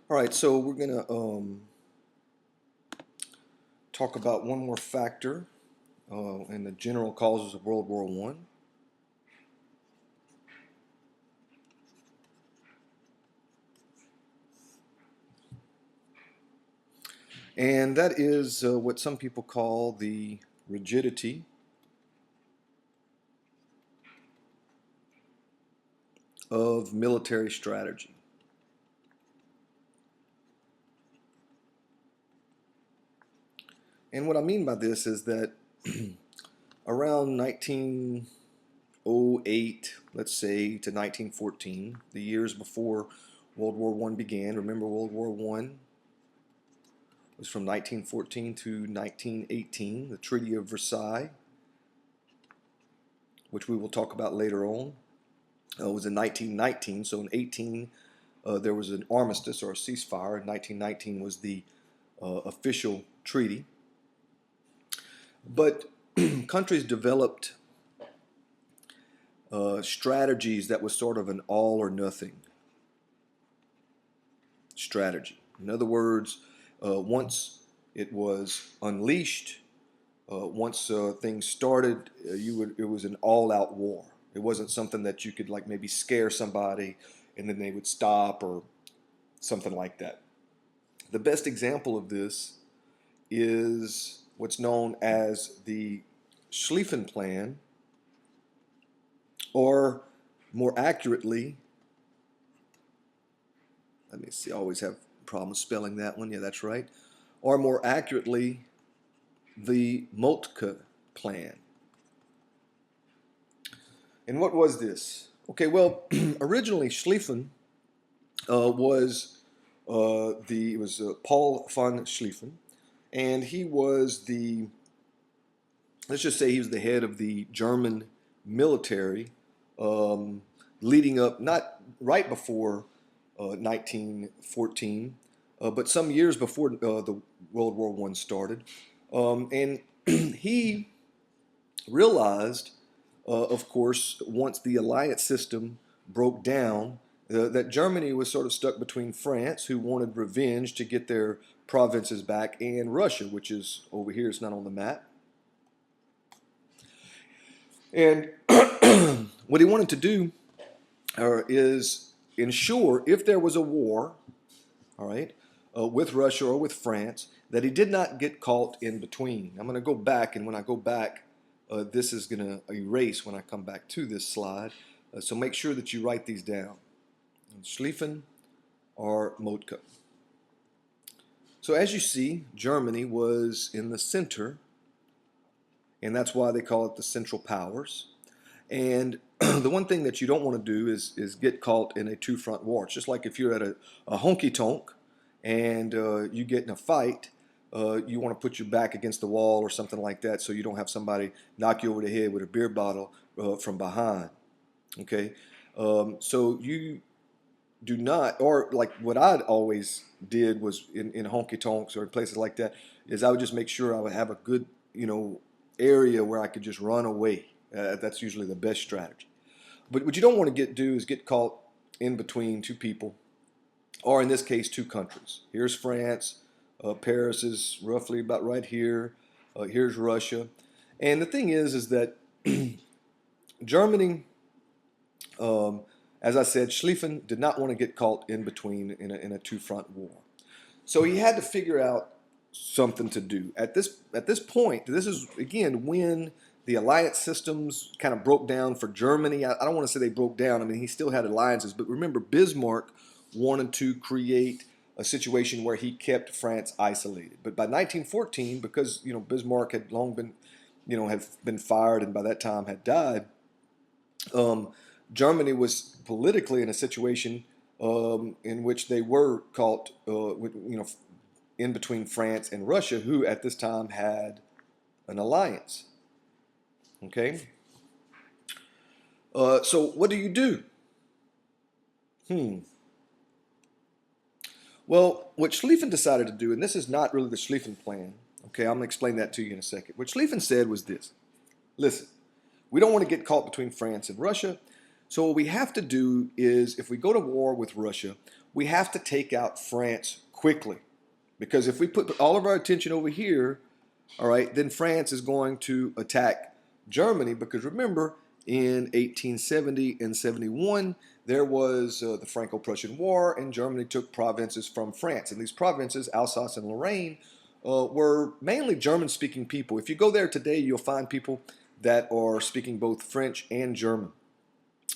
All right, so we're going to talk about one more factor in the general causes of World War One, and that is what some people call the rigidity of military strategy. And what I mean by this is that around 1908, let's say, to 1914, the years before World War One began. Remember, World War One was from 1914 to 1918, the Treaty of Versailles, which we will talk about later on. Was in 1919, so in 18 there was an armistice or a ceasefire. In 1919 was the official treaty. But countries developed strategies that was sort of an all or nothing strategy. In other words, once it was unleashed, once things started, it was an all-out war. It wasn't something that you could like maybe scare somebody and then they would stop or something like that. The best example of this is what's known as the Schlieffen Plan, or more accurately, let me see, I always have problems spelling that one. Yeah, that's right. Or more accurately, the Moltke Plan. And what was this? Okay, well, originally Schlieffen was Paul von Schlieffen, and he was let's just say he was the head of the German military, leading up, not right before 1914, but some years before the World War One started, and he realized, of course, once the alliance system broke down, that Germany was sort of stuck between France, who wanted revenge to get their provinces back, and Russia, which is over here. It's not on the map. And what he wanted to do is ensure, if there was a war, all right, with Russia or with France, that he did not get caught in between. I'm going to go back, and when I go back, this is going to erase when I come back to this slide. So make sure that you write these down. Schlieffen or Moltke. So as you see, Germany was in the center, and that's why they call it the Central Powers. And the one thing that you don't want to do is get caught in a two-front war. It's just like if you're at a honky-tonk and you get in a fight, you want to put your back against the wall or something like that so you don't have somebody knock you over the head with a beer bottle from behind. Okay? So you do not, or like what I always did was in honky-tonks or in places like that, is I would just make sure I would have a good, area where I could just run away. That's usually the best strategy. But what you don't want to do is get caught in between two people, or in this case, two countries. Here's France. Paris is roughly about right here. Here's Russia. And the thing is that Germany, as I said, Schlieffen did not want to get caught in between in a two-front war. So he had to figure out something to do. At this point, this is, again, when the alliance systems kind of broke down for Germany. I don't want to say they broke down. I mean, he still had alliances. But remember, Bismarck wanted to create a situation where he kept France isolated. But by 1914, because Bismarck had long been, had been fired and by that time had died, Germany was politically in a situation in which they were caught, in between France and Russia, who at this time had an alliance. Okay. So what do you do? Well, what Schlieffen decided to do, and this is not really the Schlieffen plan. Okay, I'm going to explain that to you in a second. What Schlieffen said was this: listen, we don't want to get caught between France and Russia. So what we have to do is, if we go to war with Russia, we have to take out France quickly. Because if we put all of our attention over here, all right, then France is going to attack Germany. Because remember, in 1870 and 71, there was the Franco-Prussian War, and Germany took provinces from France. And these provinces, Alsace and Lorraine, were mainly German-speaking people. If you go there today, you'll find people that are speaking both French and German.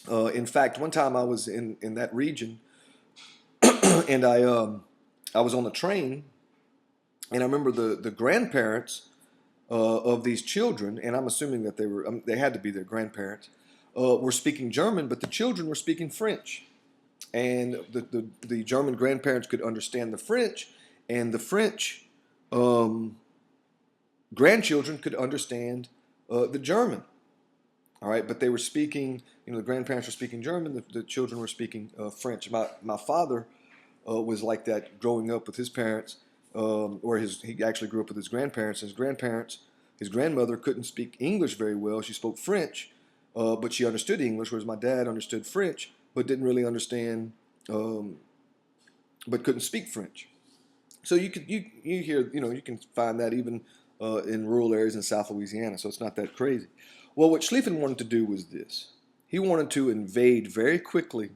In fact, one time I was in that region, and I was on the train, and I remember the grandparents of these children, and I'm assuming that they had to be their grandparents, were speaking German, but the children were speaking French. And the German grandparents could understand the French, and the French grandchildren could understand the German. All right, but they were speaking, the grandparents were speaking German, the children were speaking French. My father was like that growing up with his parents, he actually grew up with his grandparents. And his grandmother couldn't speak English very well. She spoke French, but she understood English, whereas my dad understood French, but didn't really understand, but couldn't speak French. So you hear, you can find that even in rural areas in South Louisiana. So it's not that crazy. Well, what Schlieffen wanted to do was this. He wanted to invade very quickly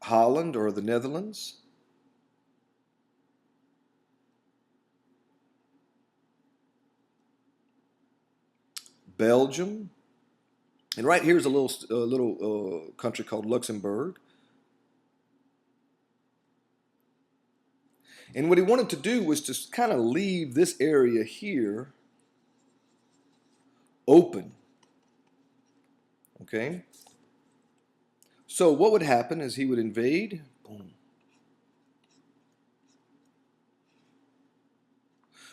Holland or the Netherlands, Belgium, and right here's a little country called Luxembourg. And what he wanted to do was to kind of leave this area here open. Okay? So what would happen is he would invade. Boom.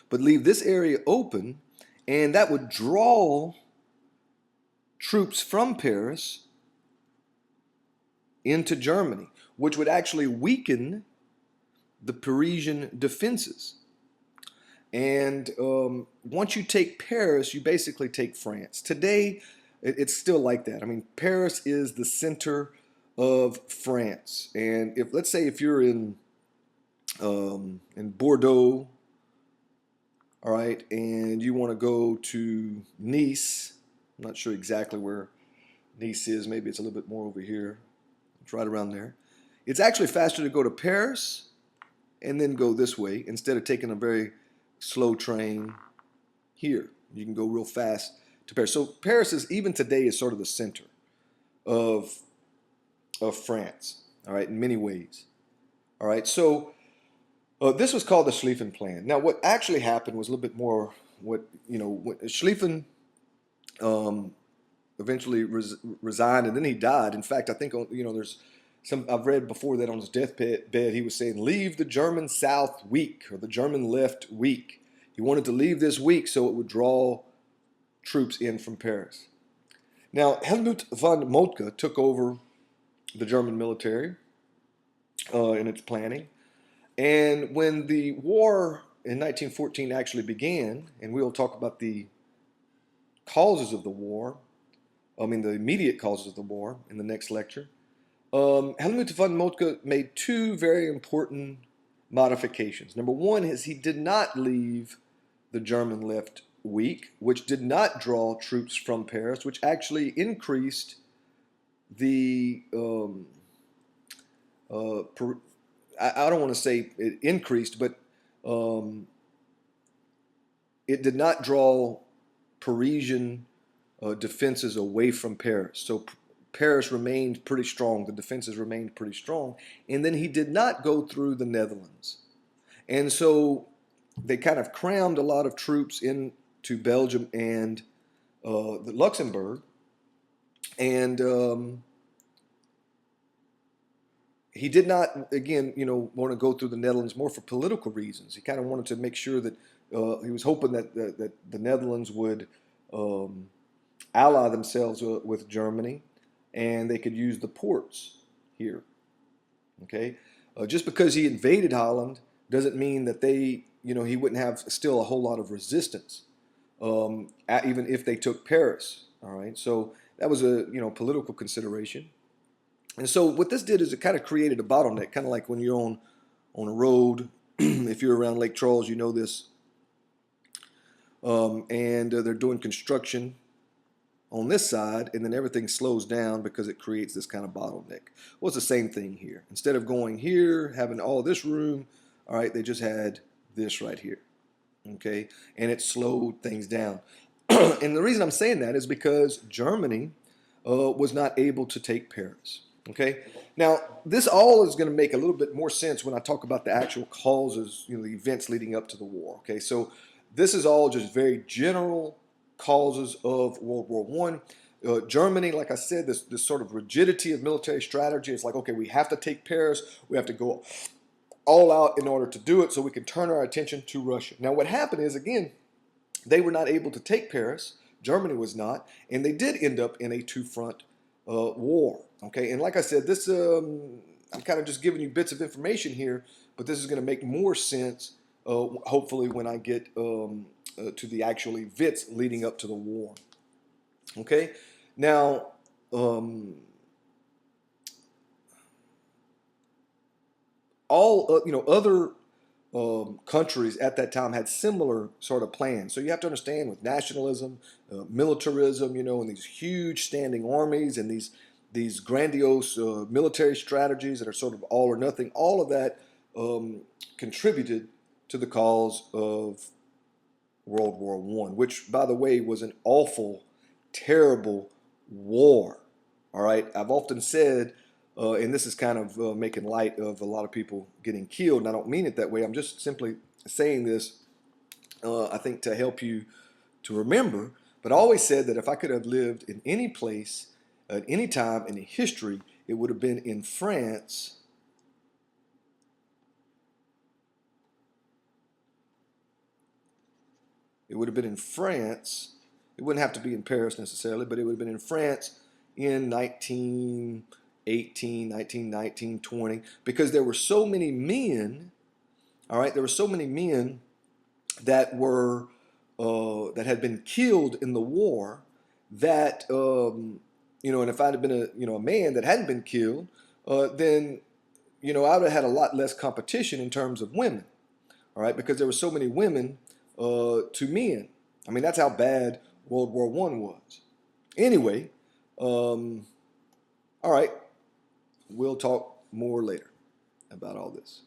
But leave this area open, and that would draw troops from Paris into Germany, which would actually weaken the Parisian defenses. And once you take Paris, you basically take France. Today, it's still like that. I mean, Paris is the center of France. And let's say if you're in Bordeaux, all right, and you want to go to Nice, I'm not sure exactly where Nice is. Maybe it's a little bit more over here. It's right around there. It's actually faster to go to Paris and then go this way instead of taking a very slow train here. You can go real fast to Paris. So Paris even today is sort of the center of France, all right, in many ways. All right, so this was called the Schlieffen Plan. Now, what actually happened was a little bit more Schlieffen eventually resigned, and then he died. In fact, I think, there's I've read before that on his deathbed, he was saying, leave the German South weak, or the German left weak. He wanted to leave this weak so it would draw troops in from Paris. Now, Helmut von Moltke took over the German military in its planning. And when the war in 1914 actually began, and we'll talk about the causes of the war, the immediate causes of the war in the next lecture, Helmut von Moltke made two very important modifications. Number one is he did not leave the German left weak, which did not draw troops from Paris, which actually increased the I don't want to say it increased, but it did not draw Parisian defenses away from Paris. So Paris remained pretty strong. The defenses remained pretty strong. And then he did not go through the Netherlands. And so they kind of crammed a lot of troops into Belgium and the Luxembourg. And he did not, again, want to go through the Netherlands more for political reasons. He kind of wanted to make sure that he was hoping that the Netherlands would ally themselves with Germany, and they could use the ports here. Okay, just because he invaded Holland doesn't mean that he wouldn't have still a whole lot of resistance, even if they took Paris. All right, so that was a political consideration. And so what this did is it kind of created a bottleneck, kind of like when you're on a road. If you're around Lake Charles, you know this. And they're doing construction on this side, and then everything slows down because it creates this kind of bottleneck. Well, it's the same thing here. Instead of going here, having all this room, all right, they just had this right here, okay? And it slowed things down. And the reason I'm saying that is because Germany was not able to take Paris, okay? Now, this all is going to make a little bit more sense when I talk about the actual causes, you know, the events leading up to the war, okay? So this is all just very general causes of World War One. Germany, like I said, this sort of rigidity of military strategy. It's like, okay, we have to take Paris. We have to go all out in order to do it so we can turn our attention to Russia. Now, what happened is, again, they were not able to take Paris. Germany was not, and they did end up in a two-front war. Okay, and like I said, this I'm kind of just giving you bits of information here, but this is going to make more sense, hopefully, when I get to the actual events leading up to the war. Okay, now all other countries at that time had similar sort of plans. So you have to understand with nationalism, militarism, and these huge standing armies and these grandiose military strategies that are sort of all or nothing. All of that contributed to the cause of World War One, which, by the way, was an awful, terrible war. All right, I've often said, and this is kind of making light of a lot of people getting killed, and I don't mean it that way. I'm just simply saying this, I think, to help you to remember. But I always said that if I could have lived in any place at any time in history, it would have been in France. It would have been in France. It wouldn't have to be in Paris necessarily, but it would have been in France in 1918, 1919, 20, because there were so many men, all right, there were so many men that were that had been killed in the war that and if I'd have been a man that hadn't been killed, then I would have had a lot less competition in terms of women, all right, because there were so many women to men. I mean, that's how bad World War One was. Anyway, all right, we'll talk more later about all this.